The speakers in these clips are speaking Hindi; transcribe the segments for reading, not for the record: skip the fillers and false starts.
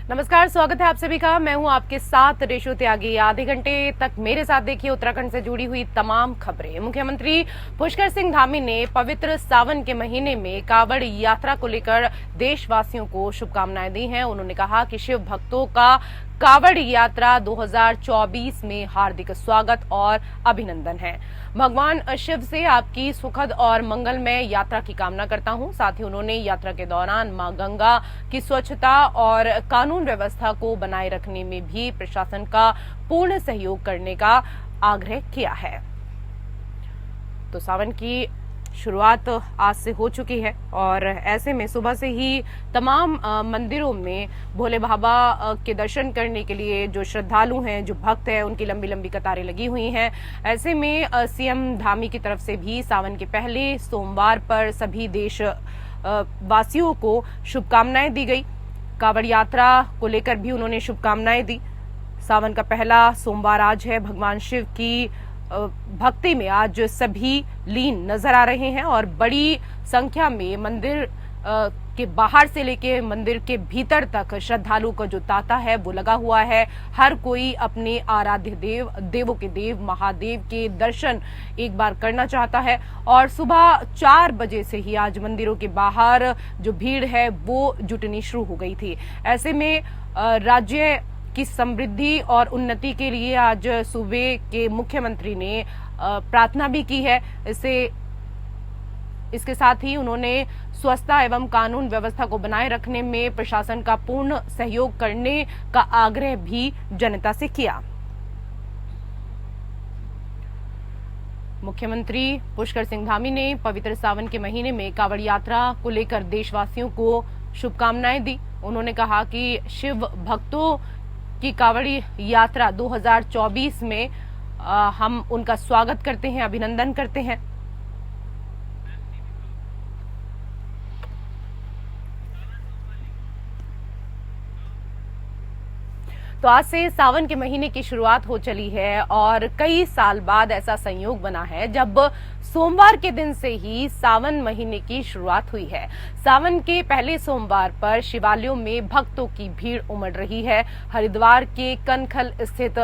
नमस्कार, स्वागत है आप सभी का। मैं हूं आपके साथ रेशु त्यागी। आधे घंटे तक मेरे साथ देखिए उत्तराखंड से जुड़ी हुई तमाम खबरें। मुख्यमंत्री पुष्कर सिंह धामी ने पवित्र सावन के महीने में कांवड़ यात्रा को लेकर देशवासियों को शुभकामनाएं दी हैं। उन्होंने कहा कि शिव भक्तों का कांवड़ यात्रा 2024 में हार्दिक स्वागत और अभिनंदन है। भगवान शिव से आपकी सुखद और मंगलमय यात्रा की कामना करता हूं। साथ ही उन्होंने यात्रा के दौरान मां गंगा की स्वच्छता और कानून व्यवस्था को बनाए रखने में भी प्रशासन का पूर्ण सहयोग करने का आग्रह किया है। तो सावन की शुरुआत आज से हो चुकी है और ऐसे में सुबह से ही तमाम मंदिरों में भोले बाबा के दर्शन करने के लिए जो श्रद्धालु हैं, जो भक्त हैं, उनकी लंबी लंबी कतारें लगी हुई हैं। ऐसे में सीएम धामी की तरफ से भी सावन के पहले सोमवार पर सभी देश वासियों को शुभकामनाएं दी गई। कांवड़ यात्रा को लेकर भी उन्होंने शुभकामनाएं दी। सावन का पहला सोमवार आज है। भगवान शिव की भक्ति में आज सभी लीन नजर आ रहे हैं और बड़ी संख्या में मंदिर के बाहर से लेके मंदिर के भीतर तक श्रद्धालु का जो तांता है वो लगा हुआ है। हर कोई अपने आराध्य देव, देवों के देव महादेव के दर्शन एक बार करना चाहता है और सुबह 4 बजे से ही आज मंदिरों के बाहर जो भीड़ है वो जुटनी शुरू हो गई थी। ऐसे में राज्य की समृद्धि और उन्नति के लिए आज सूबे के मुख्यमंत्री ने प्रार्थना भी की है। इसके साथ ही उन्होंने स्वच्छता एवं कानून व्यवस्था को बनाए रखने में प्रशासन का पूर्ण सहयोग करने का आग्रह भी जनता से किया। मुख्यमंत्री पुष्कर सिंह धामी ने पवित्र सावन के महीने में कांवड़ यात्रा को लेकर देशवासियों को शुभकामनाएं दी। उन्होंने कहा कि शिव भक्तों की कांवड़ यात्रा 2024 में हम उनका स्वागत करते हैं, अभिनंदन करते हैं। तो आज से सावन के महीने की शुरुआत हो चली है और कई साल बाद ऐसा संयोग बना है जब सोमवार के दिन से ही सावन महीने की शुरुआत हुई है। सावन के पहले सोमवार पर शिवालयों में भक्तों की भीड़ उमड़ रही है। हरिद्वार के कनखल स्थित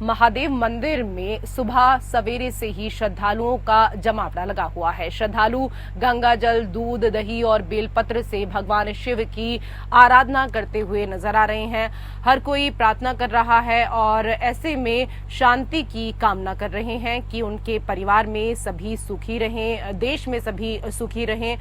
महादेव मंदिर में सुबह सवेरे से ही श्रद्धालुओं का जमावड़ा लगा हुआ है। श्रद्धालु गंगा जल, दूध, दही और बेलपत्र से भगवान शिव की आराधना करते हुए नजर आ रहे हैं। हर कोई प्रार्थना कर रहा है और ऐसे में शांति की कामना कर रहे हैं कि उनके परिवार में सभी सुखी रहें, देश में सभी सुखी रहें।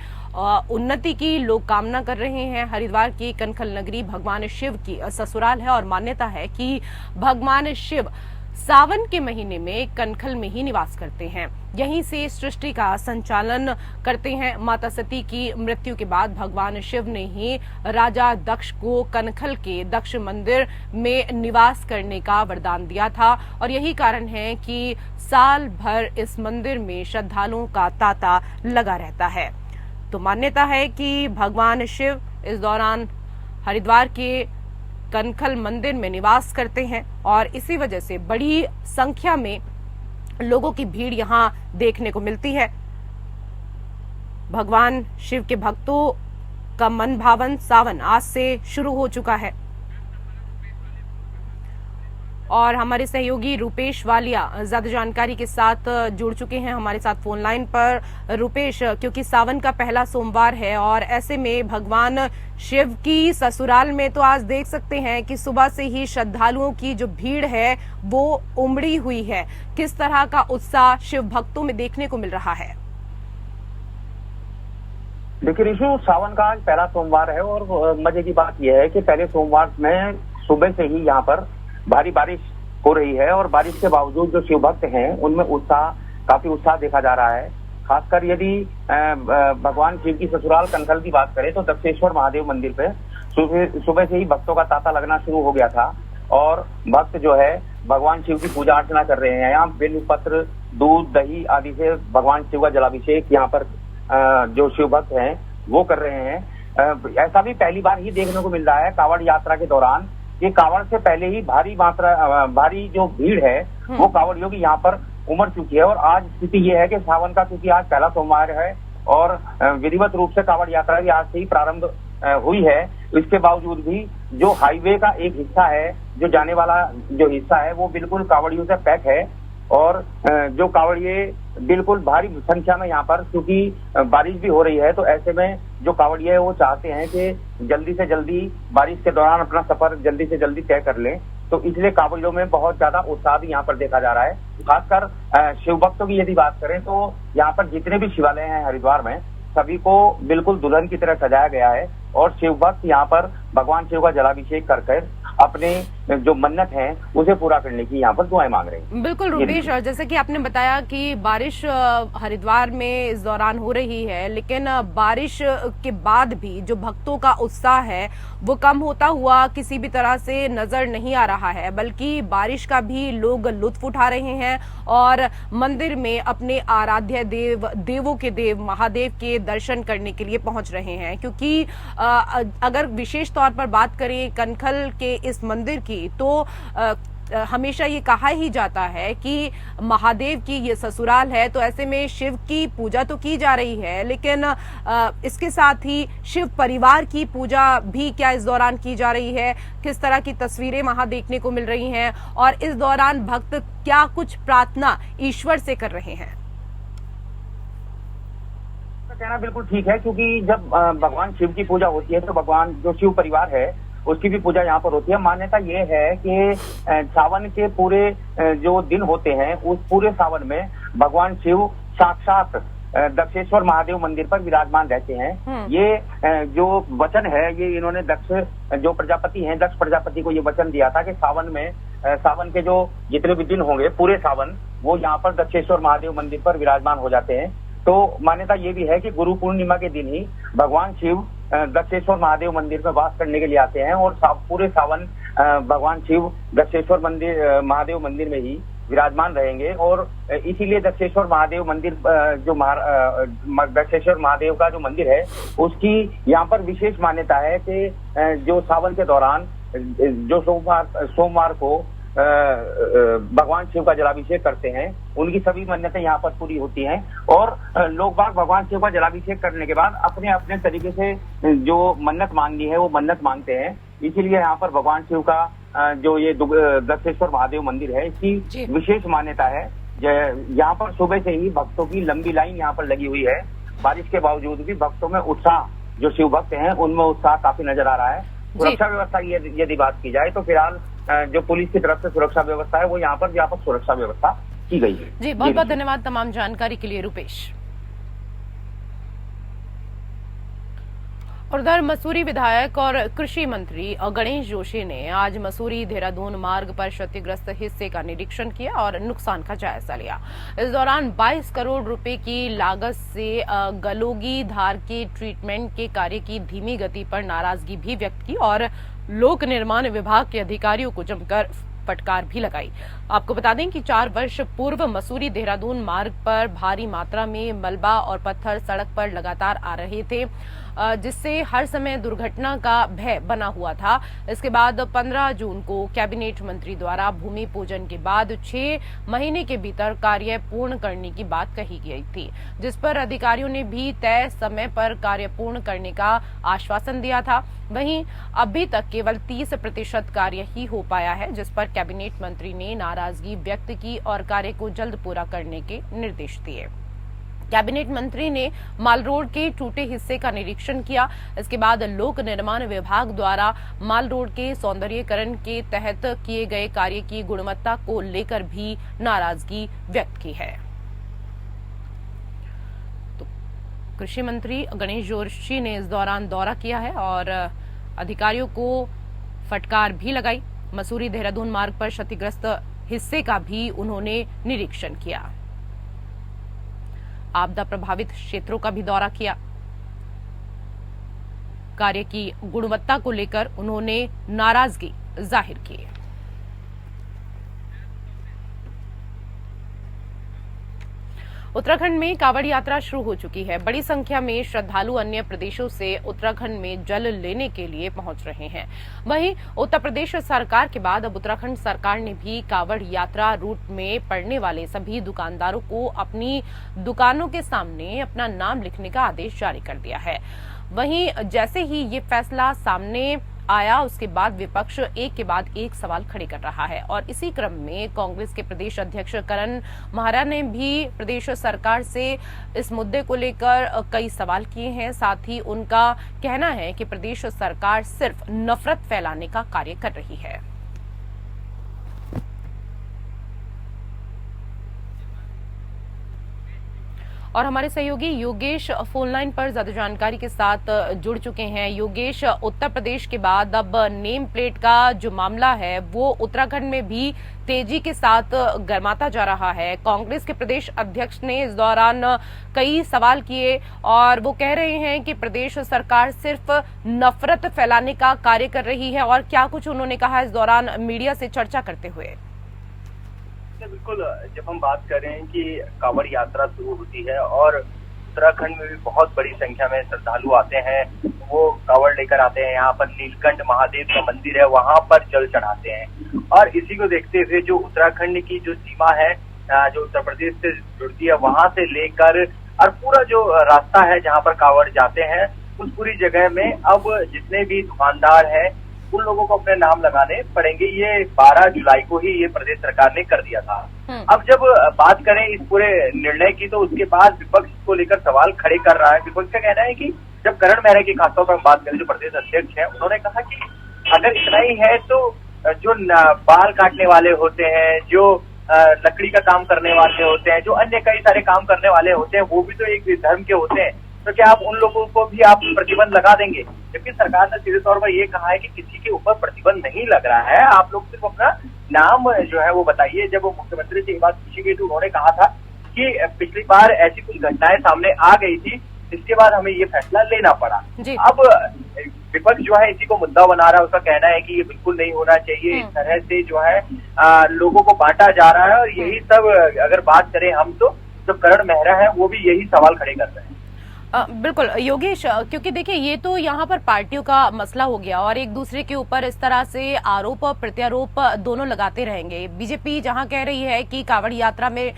उन्नति की लोग कामना कर रहे हैं। हरिद्वार की कनखल नगरी भगवान शिव की ससुराल है और मान्यता है कि भगवान शिव सावन के महीने में कनखल में ही निवास करते हैं। यहीं से सृष्टि का संचालन करते हैं। माता सती की मृत्यु के बाद भगवान शिव ने ही राजा दक्ष को कनखल के दक्ष मंदिर में निवास करने का वरदान दिया था और यही कारण है कि साल भर इस मंदिर में श्रद्धालुओं का तांता लगा रहता है। तो मान्यता है कि भगवान शिव इस दौरान हरिद्वार के कनखल मंदिर में निवास करते हैं और इसी वजह से बड़ी संख्या में लोगों की भीड़ यहां देखने को मिलती है। भगवान शिव के भक्तों का मन भावन सावन आज से शुरू हो चुका है और हमारे सहयोगी रुपेश वालिया ज्यादा जानकारी के साथ जुड़ चुके हैं हमारे साथ फोन लाइन पर। रुपेश, क्योंकि सावन का पहला सोमवार है और ऐसे में भगवान शिव की ससुराल में तो आज देख सकते हैं कि सुबह से ही श्रद्धालुओं की जो भीड़ है वो उमड़ी हुई है। किस तरह का उत्साह शिव भक्तों में देखने को मिल रहा है? देखिए रिशु, सावन का आज पहला सोमवार है और मजे की बात यह है कि पहले सोमवार में सुबह से ही यहाँ पर भारी बारिश हो रही है और बारिश के बावजूद जो शिव भक्त हैं उनमें काफी उत्साह देखा जा रहा है। खासकर यदि भगवान शिव की ससुराल कनखल की बात करें तो दक्षेश्वर महादेव मंदिर पे सुबह से ही भक्तों का तांता लगना शुरू हो गया था और भक्त जो है भगवान शिव की पूजा अर्चना कर रहे हैं। यहाँ बेलपत्र, दूध, दही आदि से भगवान शिव का जलाभिषेक यहाँ पर जो शिव भक्त हैं वो कर रहे हैं। ऐसा भी पहली बार ही देखने को मिल रहा है कांवड़ यात्रा के दौरान। ये कांवड़ से पहले ही भारी जो भीड़ है वो कांवड़ियों की यहाँ पर उमड़ चुकी है और आज स्थिति ये है कि सावन का, क्योंकि आज पहला सोमवार है और विधिवत रूप से कांवड़ यात्रा भी आज से ही प्रारंभ हुई है, इसके बावजूद भी जो हाईवे का एक हिस्सा है, जो जाने वाला जो हिस्सा है, वो बिल्कुल कांवड़ियों से पैक है। और जो कांवड़िये बिल्कुल भारी संख्या में यहाँ पर, क्योंकि बारिश भी हो रही है, तो ऐसे में जो कांवड़िये वो चाहते हैं कि जल्दी से जल्दी बारिश के दौरान अपना सफर जल्दी से जल्दी तय कर लें। तो इसलिए कांवड़ियों में बहुत ज्यादा उत्साह भी यहाँ पर देखा जा रहा है। खासकर शिव भक्तों की यदि बात करें तो यहाँ पर जितने भी शिवालय हैं हरिद्वार में, सभी को बिल्कुल दुल्हन की तरह सजाया गया है और शिव भक्त यहाँ पर भगवान शिव का जलाभिषेक कर अपने जो मन्नत है उसे पूरा करने की यहाँ पर दुआएं मांग रहे हैं। बिल्कुल रूपेश, जैसे कि आपने बताया कि बारिश हरिद्वार में इस दौरान हो रही है, लेकिन बारिश के बाद भी जो भक्तों का उत्साह है वो कम होता हुआ किसी भी तरह से नजर नहीं आ रहा है, बल्कि बारिश का भी लोग लुत्फ उठा रहे हैं और मंदिर में अपने आराध्य देवों के देव महादेव के दर्शन करने के लिए पहुंच रहे हैं। क्योंकि अगर विशेष तौर पर बात करें कनखल के इस मंदिर की, तो हमेशा ये कहा ही जाता है कि महादेव की ये ससुराल है, तो ऐसे में शिव की पूजा तो की जा रही है, लेकिन इसके साथ ही शिव परिवार की पूजा भी क्या इस दौरान की जा रही है, किस तरह की तस्वीरें वहां देखने को मिल रही हैं और इस दौरान भक्त क्या कुछ प्रार्थना ईश्वर से कर रहे हैं? कहना बिल्कुल ठीक है, क्योंकि जब भगवान शिव की पूजा होती है तो भगवान जो शिव परिवार है उसकी भी पूजा यहाँ पर होती है। मान्यता ये है कि सावन के पूरे जो दिन होते हैं, उस पूरे सावन में भगवान शिव साक्षात दक्षेश्वर महादेव मंदिर पर विराजमान रहते हैं। ये जो वचन है, ये इन्होंने दक्ष जो प्रजापति हैं, दक्ष प्रजापति को ये वचन दिया था कि सावन में सावन के जो जितने भी दिन होंगे पूरे सावन, वो यहाँ पर दक्षेश्वर महादेव मंदिर पर विराजमान हो जाते हैं। तो मान्यता ये भी है कि गुरु पूर्णिमा के दिन ही भगवान शिव दक्षेश्वर महादेव मंदिर में वास करने के लिए आते हैं और पूरे सावन भगवान शिव दक्षेश्वर महादेव मंदिर में ही विराजमान रहेंगे। और इसीलिए दक्षेश्वर महादेव मंदिर जो दक्षेश्वर महादेव का जो मंदिर है, उसकी यहाँ पर विशेष मान्यता है कि जो सावन के दौरान जो सोमवार को भगवान शिव का जलाभिषेक करते हैं, उनकी सभी मन्नतें यहाँ पर पूरी होती हैं। और लोग बाग भगवान शिव का जलाभिषेक करने के बाद अपने अपने तरीके से जो मन्नत मांगनी है वो मन्नत मांगते हैं। इसीलिए यहाँ पर भगवान शिव का जो ये दक्षेश्वर महादेव मंदिर है, इसकी विशेष मान्यता है। यहाँ पर सुबह से ही भक्तों की लंबी लाइन यहाँ पर लगी हुई है। बारिश के बावजूद भी भक्तों में उत्साह, जो शिव भक्त हैं उनमें उत्साह काफी नजर आ रहा है। सुरक्षा व्यवस्था यदि बात की जाए तो फिलहाल जो पुलिस की तरफ से सुरक्षा व्यवस्था है वो यहाँ पर व्यापक सुरक्षा व्यवस्था की गई है। जी, बहुत बहुत धन्यवाद तमाम जानकारी के लिए रूपेश। और उधर मसूरी विधायक और कृषि मंत्री गणेश जोशी ने आज मसूरी देहरादून मार्ग पर क्षतिग्रस्त हिस्से का निरीक्षण किया और नुकसान का जायजा लिया। इस दौरान 22 करोड़ रुपए की लागत से गलोगी धार के ट्रीटमेंट के कार्य की धीमी गति पर नाराजगी भी व्यक्त की और लोक निर्माण विभाग के अधिकारियों को जमकर फटकार भी लगाई। आपको बता दें कि 4 वर्ष पूर्व मसूरी देहरादून मार्ग पर भारी मात्रा में मलबा और पत्थर सड़क पर लगातार आ रहे थे, जिससे हर समय दुर्घटना का भय बना हुआ था। इसके बाद 15 जून को कैबिनेट मंत्री द्वारा भूमि पूजन के बाद 6 महीने के भीतर कार्य पूर्ण करने की बात कही गई थी, जिस पर अधिकारियों ने भी तय समय पर कार्य पूर्ण करने का आश्वासन दिया था। वहीं अभी तक केवल 30% कार्य ही हो पाया है, जिस पर कैबिनेट मंत्री ने नाराजगी व्यक्त की और कार्य को जल्द पूरा करने के निर्देश दिए। कैबिनेट मंत्री ने माल रोड के टूटे हिस्से का निरीक्षण किया। इसके बाद लोक निर्माण विभाग द्वारा माल रोड के सौंदर्यीकरण के तहत किए गए कार्य की गुणवत्ता को लेकर भी नाराजगी व्यक्त की है। तो कृषि मंत्री गणेश जोशी ने इस दौरान दौरा किया है और अधिकारियों को फटकार भी लगाई। मसूरी देहरादून मार्ग पर क्षतिग्रस्त हिस्से का भी उन्होंने निरीक्षण किया। आपदा प्रभावित क्षेत्रों का भी दौरा किया। कार्य की गुणवत्ता को लेकर उन्होंने नाराजगी जाहिर की। उत्तराखंड में कांवड़ यात्रा शुरू हो चुकी है। बड़ी संख्या में श्रद्धालु अन्य प्रदेशों से उत्तराखंड में जल लेने के लिए पहुंच रहे हैं। वहीं उत्तर प्रदेश सरकार के बाद अब उत्तराखंड सरकार ने भी कांवड़ यात्रा रूट में पड़ने वाले सभी दुकानदारों को अपनी दुकानों के सामने अपना नाम लिखने का आदेश जारी कर दिया है। वहीं जैसे ही ये फैसला सामने आया उसके बाद विपक्ष एक के बाद एक सवाल खड़े कर रहा है और इसी क्रम में कांग्रेस के प्रदेश अध्यक्ष करण माहरा ने भी प्रदेश सरकार से इस मुद्दे को लेकर कई सवाल किए हैं। साथ ही उनका कहना है कि प्रदेश सरकार सिर्फ नफरत फैलाने का कार्य कर रही है। और हमारे सहयोगी योगेश फोन लाइन पर ज्यादा जानकारी के साथ जुड़ चुके हैं। योगेश, उत्तर प्रदेश के बाद अब नेम प्लेट का जो मामला है वो उत्तराखंड में भी तेजी के साथ गर्माता जा रहा है। कांग्रेस के प्रदेश अध्यक्ष ने इस दौरान कई सवाल किए और वो कह रहे हैं कि प्रदेश सरकार सिर्फ नफरत फैलाने का कार्य कर रही है। और क्या कुछ उन्होंने कहा इस दौरान मीडिया से चर्चा करते हुए? बिल्कुल, जब हम बात करें कि कांवड़ यात्रा शुरू होती है और उत्तराखंड में भी बहुत बड़ी संख्या में श्रद्धालु आते हैं, वो कांवड़ लेकर आते हैं। यहाँ पर नीलकंठ महादेव का मंदिर है, वहां पर जल चढ़ाते हैं। और इसी को देखते हुए जो उत्तराखंड की जो सीमा है, जो उत्तर प्रदेश से जुड़ती है, वहां से लेकर और पूरा जो रास्ता है जहाँ पर कांवड़ जाते हैं, उस पूरी जगह में अब जितने भी दुकानदार हैं उन लोगों को अपने नाम लगाने पड़ेंगे। ये 12 जुलाई को ही ये प्रदेश सरकार ने कर दिया था। अब जब बात करें इस पूरे निर्णय की, तो उसके बाद विपक्ष को लेकर सवाल खड़े कर रहा है। विपक्ष का कहना है कि जब करण मेहरा की खासतौर पर हम बात करें, जो प्रदेश अध्यक्ष हैं, उन्होंने कहा कि अगर इतना ही है तो जो बाल काटने वाले होते हैं, जो लकड़ी का काम करने वाले होते हैं, जो अन्य कई सारे काम करने वाले होते हैं, वो भी तो एक धर्म के होते हैं, तो क्या आप उन लोगों को भी आप प्रतिबंध लगा देंगे? जबकि सरकार ने सीधे तौर पर ये कहा है कि किसी के ऊपर प्रतिबंध नहीं लग रहा है, आप लोग सिर्फ अपना नाम जो है वो बताइए। जब वो मुख्यमंत्री से ये बात पूछी गई तो उन्होंने कहा था कि पिछली बार ऐसी कुछ घटनाएं सामने आ गई थी, इसके बाद हमें ये फैसला लेना पड़ा। अब विपक्ष जो है इसी को मुद्दा बना रहा है। उसका कहना है कि ये बिल्कुल नहीं होना चाहिए, इस तरह से जो है लोगों को बांटा जा रहा है। और यही सब अगर बात करें हम, तो जो करण मेहरा है वो भी यही सवाल खड़े कर रहे हैं। बिल्कुल योगेश, क्योंकि देखिए ये तो यहाँ पर पार्टियों का मसला हो गया और एक दूसरे के ऊपर इस तरह से आरोप प्रत्यारोप दोनों लगाते रहेंगे। बीजेपी जहाँ कह रही है कि कांवड़ यात्रा में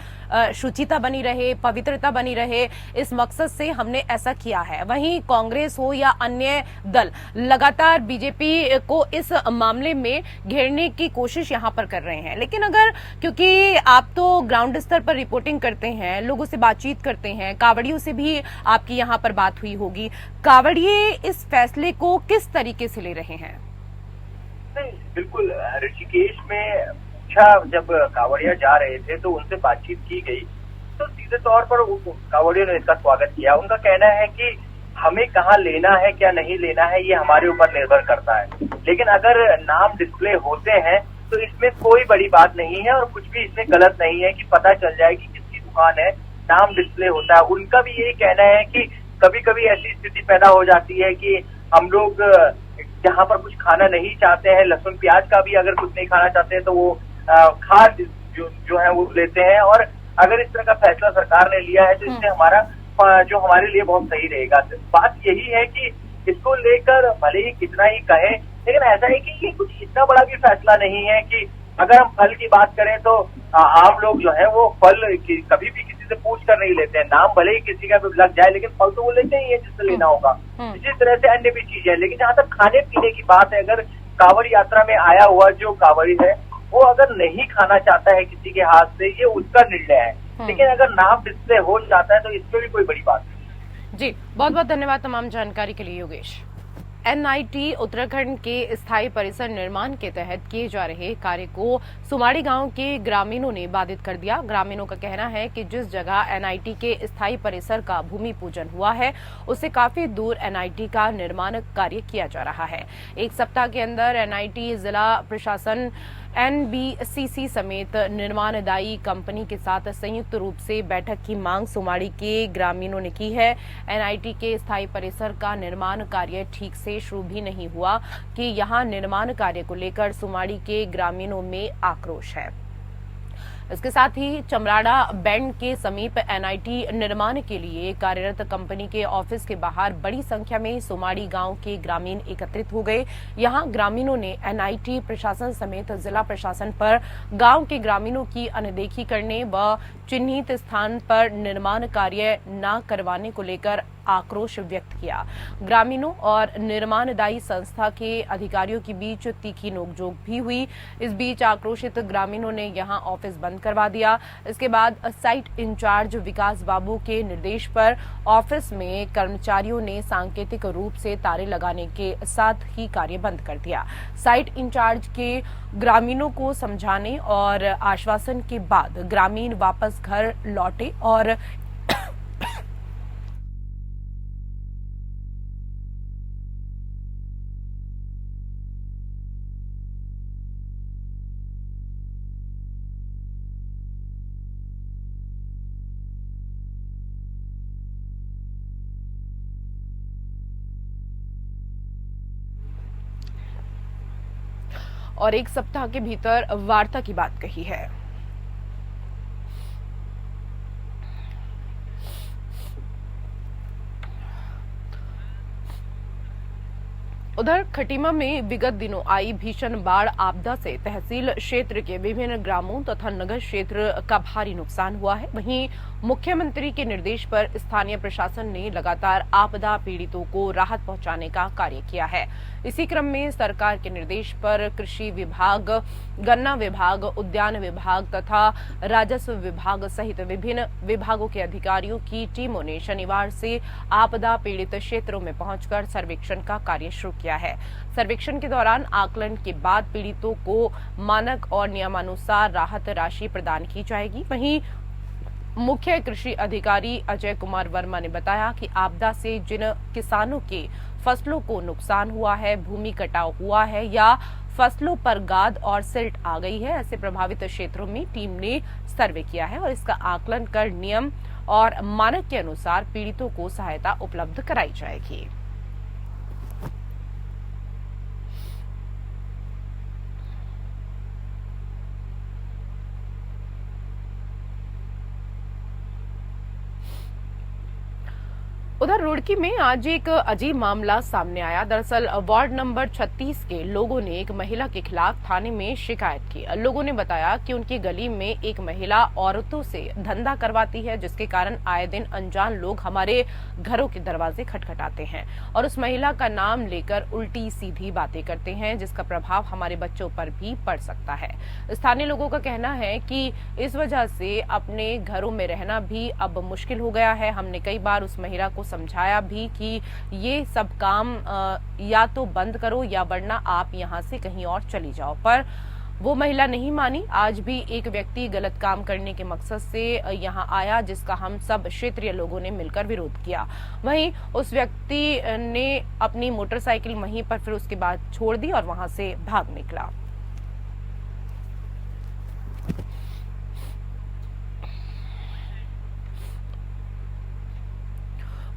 शुचिता बनी रहे, पवित्रता बनी रहे, इस मकसद से हमने ऐसा किया है, वहीं कांग्रेस हो या अन्य दल लगातार बीजेपी को इस मामले में घेरने की कोशिश यहाँ पर कर रहे हैं। लेकिन अगर, क्योंकि आप तो ग्राउंड स्तर पर रिपोर्टिंग करते हैं, लोगों से बातचीत करते हैं, कांवड़ियों से भी आपकी यहाँ पर बात हुई होगी, कांवड़िये इस फैसले को किस तरीके से ले रहे हैं? नहीं, बिल्कुल, ऋषिकेश में जब कांवड़िया जा रहे थे तो उनसे बातचीत की गई, तो सीधे तौर पर कांवड़ियों ने इसका स्वागत किया। उनका कहना है कि हमें कहाँ लेना है, क्या नहीं लेना है, ये हमारे ऊपर निर्भर करता है। लेकिन अगर नाम डिस्प्ले होते हैं तो इसमें कोई बड़ी बात नहीं है और कुछ भी इसमें गलत नहीं है कि पता चल जाए कि किसकी दुकान है, नाम डिस्प्ले होता है। उनका भी यही कहना है कि कभी कभी ऐसी स्थिति पैदा हो जाती है कि हम लोग जहाँ पर कुछ खाना नहीं चाहते हैं, लहसुन प्याज का भी अगर कुछ नहीं खाना चाहते हैं, तो वो खाद जो है वो लेते हैं। और अगर इस तरह का फैसला सरकार ने लिया है तो इससे हमारे लिए बहुत सही रहेगा। बात यही है कि इसको लेकर भले ही कितना ही कहें, लेकिन ऐसा है कि ये कुछ इतना बड़ा भी फैसला नहीं है कि अगर हम फल की बात करें तो आम लोग जो है वो फल कभी भी किसी से पूछ कर नहीं लेते हैं। नाम भले ही किसी का भी लग जाए, लेकिन फल तो वो लेते ही है जिससे लेना होगा। इसी तरह से अन्य भी चीजें हैं। लेकिन जहाँ तक खाने पीने की बात है, अगर कांवड़ यात्रा में आया हुआ जो कांवड़ी है वो अगर नहीं खाना चाहता है किसी के हाथ से, ये उसका निर्णय है। लेकिन अगर नाम डिस्प्ले हो जाता है तो इसमें भी कोई बड़ी बात नहीं। जी, बहुत बहुत धन्यवाद तमाम जानकारी के लिए योगेश। एनआईटी उत्तराखंड के स्थायी परिसर निर्माण के तहत किए जा रहे कार्य को सुमाड़ी गांव के ग्रामीणों ने बाधित कर दिया। ग्रामीणों का कहना है कि जिस जगह एनआईटी के स्थायी परिसर का भूमि पूजन हुआ है उससे काफी दूर एनआईटी का निर्माण कार्य किया जा रहा है। एक सप्ताह के अंदर एनआईटी जिला प्रशासन एनबीसीसी समेत निर्माणदायी कंपनी के साथ संयुक्त रूप से बैठक की मांग सुमाड़ी के ग्रामीणों ने की है। एनआईटी के स्थायी परिसर का निर्माण कार्य ठीक से शुरू भी नहीं हुआ कि यहां निर्माण कार्य को लेकर सुमाड़ी के ग्रामीणों में आक्रोश है। इसके साथ ही चमराड़ा बैंड के समीप एनआईटी निर्माण के लिए कार्यरत कंपनी के ऑफिस के बाहर बड़ी संख्या में सुमाड़ी गांव के ग्रामीण एकत्रित हो गए। यहां ग्रामीणों ने एनआईटी प्रशासन समेत जिला प्रशासन पर गांव के ग्रामीणों की अनदेखी करने व चिन्हित स्थान पर निर्माण कार्य न करवाने को लेकर आक्रोश व्यक्त किया। ग्रामीणों और निर्माणदायी संस्था के अधिकारियों के बीच तीखी नोकझोंक भी हुई। इस बीच आक्रोशित ग्रामीणों ने यहां ऑफिस बंद करवा दिया। इसके बाद साइट इंचार्ज विकास बाबू के निर्देश पर ऑफिस में कर्मचारियों ने सांकेतिक रूप से तारे लगाने के साथ ही कार्य बंद कर दिया। साइट इंचार्ज के ग्रामीणों को समझाने और आश्वासन के बाद ग्रामीण वापस घर लौटे और एक सप्ताह के भीतर वार्ता की बात कही है। उधर खटीमा में विगत दिनों आई भीषण बाढ़ आपदा से तहसील क्षेत्र के विभिन्न ग्रामों तथा नगर क्षेत्र का भारी नुकसान हुआ है। वहीं मुख्यमंत्री के निर्देश पर स्थानीय प्रशासन ने लगातार आपदा पीड़ितों को राहत पहुंचाने का कार्य किया है। इसी क्रम में सरकार के निर्देश पर कृषि विभाग, गन्ना विभाग, उद्यान विभाग तथा राजस्व विभाग सहित विभिन्न विभागों के अधिकारियों की टीमों ने शनिवार से आपदा पीड़ित क्षेत्रों में पहुंचकर सर्वेक्षण का कार्य शुरू किया है। सर्वेक्षण के दौरान आकलन के बाद पीड़ितों को मानक और नियमानुसार राहत राशि प्रदान की जाएगी। वहीं मुख्य कृषि अधिकारी अजय कुमार वर्मा ने बताया कि आपदा से जिन किसानों के फसलों को नुकसान हुआ है, भूमि कटाव हुआ है या फसलों पर गाद और सिल्ट आ गई है, ऐसे प्रभावित क्षेत्रों में टीम ने सर्वे किया है और इसका आकलन कर नियम और मानक के अनुसार पीड़ितों को सहायता उपलब्ध कराई जाएगी। उधर रुड़की में आज एक अजीब मामला सामने आया। दरअसल वार्ड नंबर 36 के लोगों ने एक महिला के खिलाफ थाने में शिकायत की। लोगों ने बताया कि उनकी गली में एक महिला औरतों से धंधा करवाती है, जिसके कारण आए दिन अनजान लोग हमारे घरों के दरवाजे खटखटाते हैं और उस महिला का नाम लेकर उल्टी सीधी बातें करते हैं, जिसका प्रभाव हमारे बच्चों पर भी पड़ सकता है। स्थानीय लोगों का कहना है कि इस वजह से अपने घरों में रहना भी अब मुश्किल हो गया है। हमने कई बार उस महिला को समझाया भी कि ये सब काम या तो बंद करो या वरना आप यहाँ से कहीं और चली जाओ, पर वो महिला नहीं मानी। आज भी एक व्यक्ति गलत काम करने के मकसद से यहाँ आया, जिसका हम सब क्षेत्रीय लोगों ने मिलकर विरोध किया। वहीं उस व्यक्ति ने अपनी मोटरसाइकिल वहीं पर फिर उसके बाद छोड़ दी और वहां से भाग निकला।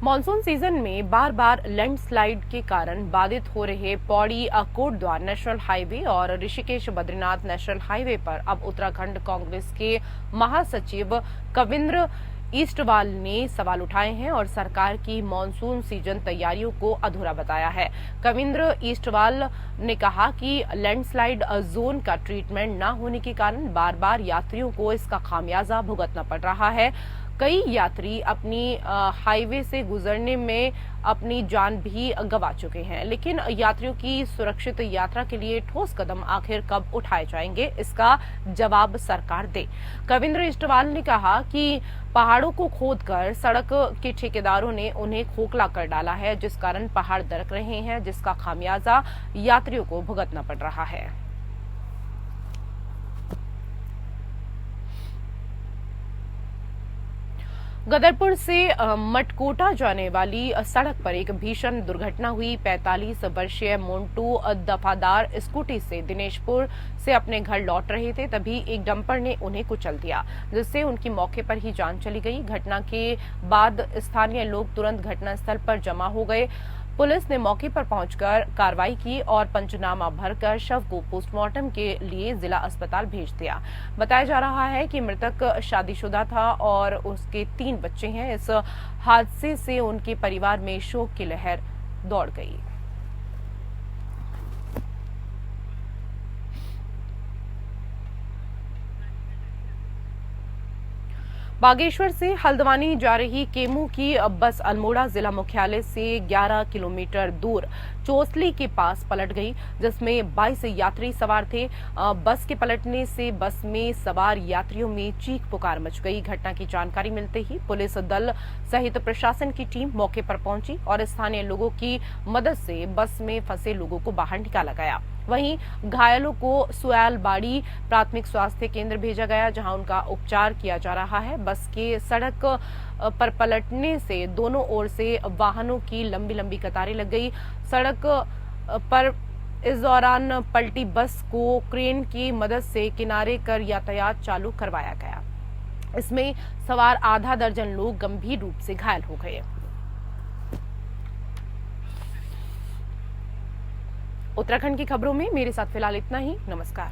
मॉनसून सीजन में बार बार लैंडस्लाइड के कारण बाधित हो रहे पौड़ी कोटद्वार नेशनल हाईवे और ऋषिकेश बद्रीनाथ नेशनल हाईवे पर अब उत्तराखंड कांग्रेस के महासचिव कविंद्र ईस्टवाल ने सवाल उठाए हैं और सरकार की मॉनसून सीजन तैयारियों को अधूरा बताया है। कविंद्र ईस्टवाल ने कहा कि लैंडस्लाइड जोन का ट्रीटमेंट न होने के कारण बार बार यात्रियों को इसका खामियाजा भुगतना पड़ रहा है। कई यात्री अपनी हाईवे से गुजरने में अपनी जान भी गंवा चुके हैं, लेकिन यात्रियों की सुरक्षित यात्रा के लिए ठोस कदम आखिर कब उठाए जाएंगे, इसका जवाब सरकार दे। कविंद्र ईस्टवाल ने कहा कि पहाड़ों को खोदकर सड़क के ठेकेदारों ने उन्हें खोखला कर डाला है, जिस कारण पहाड़ दरक रहे हैं, जिसका खामियाजा यात्रियों को भुगतना पड़ रहा है। गदरपुर से मटकोटा जाने वाली सड़क पर एक भीषण दुर्घटना हुई। 45 वर्षीय मोन्टू दफादार स्कूटी से दिनेशपुर से अपने घर लौट रहे थे, तभी एक डंपर ने उन्हें कुचल दिया, जिससे उनकी मौके पर ही जान चली गई। घटना के बाद स्थानीय लोग तुरंत घटनास्थल पर जमा हो गए। पुलिस ने मौके पर पहुंचकर कार्रवाई की और पंचनामा भरकर शव को पोस्टमार्टम के लिए जिला अस्पताल भेज दिया। बताया जा रहा है कि मृतक शादीशुदा था और उसके 3 बच्चे हैं। इस हादसे से उनके परिवार में शोक की लहर दौड़ गई। बागेश्वर से हल्द्वानी जा रही केमू की बस अल्मोड़ा जिला मुख्यालय से 11 किलोमीटर दूर चोसली के पास पलट गई, जिसमें 22 यात्री सवार थे। बस के पलटने से बस में सवार यात्रियों में चीख पुकार मच गई। घटना की जानकारी मिलते ही पुलिस दल सहित प्रशासन की टीम मौके पर पहुंची और स्थानीय लोगों की मदद से बस में फंसे लोगों को बाहर निकाला गया। वहीं घायलों को सुयालबाड़ी प्राथमिक स्वास्थ्य केंद्र भेजा गया, जहां उनका उपचार किया जा रहा है। बस के सड़क पर पलटने से दोनों ओर से वाहनों की लंबी लंबी कतारें लग गई। सड़क पर इस दौरान पलटी बस को क्रेन की मदद से किनारे कर यातायात चालू करवाया गया। इसमें सवार आधा दर्जन लोग गंभीर रूप से घायल हो गए। उत्तराखंड की खबरों में मेरे साथ फिलहाल इतना ही। नमस्कार।